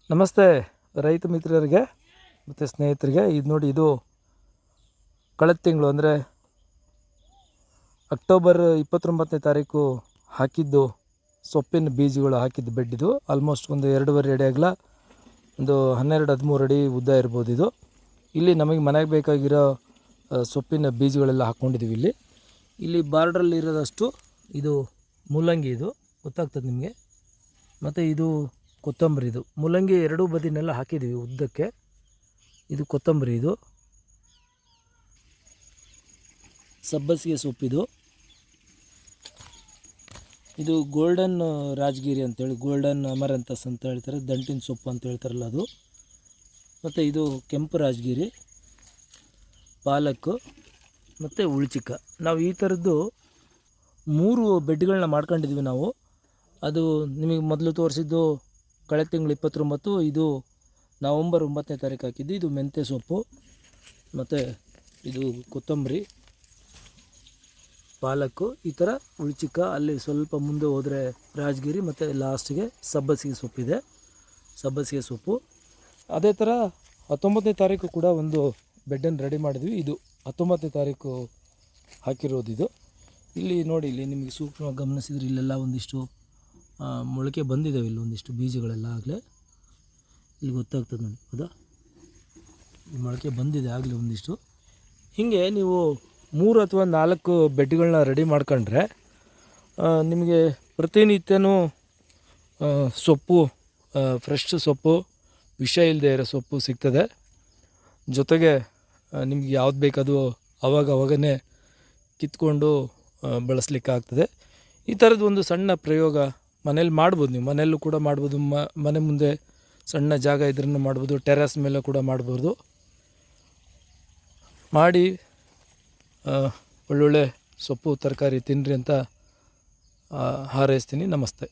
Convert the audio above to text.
ನಮಸ್ತೆ ರೈತ ಮಿತ್ರರಿಗೆ ಮತ್ತು ಸ್ನೇಹಿತರಿಗೆ. ಇದು ನೋಡಿ, ಇದು ಕಳೆದ ತಿಂಗಳು ಅಂದರೆ ಅಕ್ಟೋಬರ್ 29ನೇ ತಾರೀಕು ಹಾಕಿದ್ದು ಸೊಪ್ಪಿನ ಬೀಜಗಳು ಹಾಕಿದ್ದು ಬೆಡ್. ಇದು ಆಲ್ಮೋಸ್ಟ್ ಒಂದು 2.5 ಅಡಿ ಅಗಲ, ಒಂದು 12-13 ಅಡಿ ಉದ್ದ ಇರ್ಬೋದು. ಇದು ಇಲ್ಲಿ ನಮಗೆ ಮನೆಗೆ ಬೇಕಾಗಿರೋ ಸೊಪ್ಪಿನ ಬೀಜಗಳೆಲ್ಲ ಹಾಕ್ಕೊಂಡಿದ್ದೀವಿ. ಇಲ್ಲಿ ಬಾರ್ಡ್ರಲ್ಲಿ ಇರೋದಷ್ಟು ಇದು ಮೂಲಂಗಿ, ಇದು ಗೊತ್ತಾಗ್ತದೆ ನಿಮಗೆ. ಮತ್ತು ಇದು ಕೊತ್ತಂಬರಿ. ಇದು ಮೂಲಂಗಿ ಎರಡೂ ಬದಿನೆಲ್ಲ ಹಾಕಿದ್ದೀವಿ ಉದ್ದಕ್ಕೆ. ಇದು ಕೊತ್ತಂಬರಿ, ಇದು ಸಬ್ಬಸಿಗೆ ಸೊಪ್ಪಿದು. ಇದು ಗೋಲ್ಡನ್ ರಾಜಗಿರಿ ಅಂತೇಳಿ, ಗೋಲ್ಡನ್ ಅಮರಂತಸ್ ಅಂತ ಹೇಳ್ತಾರೆ, ದಂಟಿನ ಸೊಪ್ಪು ಅಂತ ಹೇಳ್ತಾರಲ್ಲ ಅದು. ಮತ್ತು ಇದು ಕೆಂಪು ರಾಜಗಿರಿ, ಪಾಲಕ್ಕು ಮತ್ತು ಉಳ್ಚಿಕ. ನಾವು ಈ ಥರದ್ದು 3 ಬೆಡ್ಗಳನ್ನ ಮಾಡ್ಕೊಂಡಿದ್ವಿ ನಾವು. ಅದು ನಿಮಗೆ ಮೊದಲು ತೋರಿಸಿದ್ದು ಕಳೆದ ತಿಂಗಳು 29. ಇದು ನವಂಬರ್ 9ನೇ ತಾರೀಕು ಹಾಕಿದ್ದು. ಇದು ಮೆಂತ್ಯ ಸೊಪ್ಪು, ಮತ್ತು ಇದು ಕೊತ್ತಂಬರಿ, ಪಾಲಕ್ಕು, ಈ ಥರ ಉಳ್ಚಿಕ. ಅಲ್ಲಿ ಸ್ವಲ್ಪ ಮುಂದೆ ಹೋದರೆ ರಾಜಗಿರಿ, ಮತ್ತು ಲಾಸ್ಟಿಗೆ ಸಬ್ಬಸಿಗೆ ಸೊಪ್ಪಿದೆ, ಸಬ್ಬಸಿಗೆ ಸೊಪ್ಪು. ಅದೇ ಥರ 19ನೇ ತಾರೀಕು ಕೂಡ ಒಂದು ಬೆಡ್ಡನ್ನು ರೆಡಿ ಮಾಡಿದ್ವಿ. ಇದು 19ನೇ ತಾರೀಕು ಹಾಕಿರೋದು. ಇದು ಇಲ್ಲಿ ನೋಡಿ, ಇಲ್ಲಿ ನಿಮಗೆ ಸೂಕ್ಷ್ಮವಾಗಿ ಗಮನಿಸಿದರೆ ಇಲ್ಲೆಲ್ಲ ಒಂದಿಷ್ಟು ಮೊಳಕೆ ಬಂದಿದ್ದಾವೆ. ಇಲ್ಲಿ ಒಂದಿಷ್ಟು ಬೀಜಗಳೆಲ್ಲ ಆಗಲೇ ಇಲ್ಲಿ ಗೊತ್ತಾಗ್ತದೆ ನೋಡಿ, ಹೌದಾ? ಮೊಳಕೆ ಬಂದಿದೆ ಆಗಲೇ ಒಂದಿಷ್ಟು. ಹೀಗೆ ನೀವು 3 ಅಥವಾ 4 ಬೆಡ್ಗಳನ್ನ ರೆಡಿ ಮಾಡ್ಕೊಂಡ್ರೆ ನಿಮಗೆ ಪ್ರತಿನಿತ್ಯನೂ ಸೊಪ್ಪು, ಫ್ರೆಶ್ ಸೊಪ್ಪು, ವಿಷ ಇಲ್ಲದೆ ಇರೋ ಸೊಪ್ಪು ಸಿಗ್ತದೆ. ಜೊತೆಗೆ ನಿಮ್ಗೆ ಯಾವ್ದು ಬೇಕದು ಅವಾಗನೇ ಕಿತ್ಕೊಂಡು ಬಳಸಲಿಕ್ಕೆ ಆಗ್ತದೆ. ಈ ಥರದ್ದು ಒಂದು ಸಣ್ಣ ಪ್ರಯೋಗ ಮನೇಲಿ ಮಾಡ್ಬೋದು. ನೀವು ಮನೆಯಲ್ಲೂ ಕೂಡ ಮಾಡ್ಬೋದು. ಮನೆ ಮುಂದೆ ಸಣ್ಣ ಜಾಗ ಇದ್ರೂ ಮಾಡ್ಬೋದು, ಟೆರೆಸ್ ಮೇಲೆ ಕೂಡ ಮಾಡ್ಬೋದು. ಮಾಡಿ ಒಳ್ಳೊಳ್ಳೆ ಸೊಪ್ಪು ತರಕಾರಿ ತಿನ್ನಿರಿ ಅಂತ ಹಾರೈಸ್ತೀನಿ. ನಮಸ್ತೆ.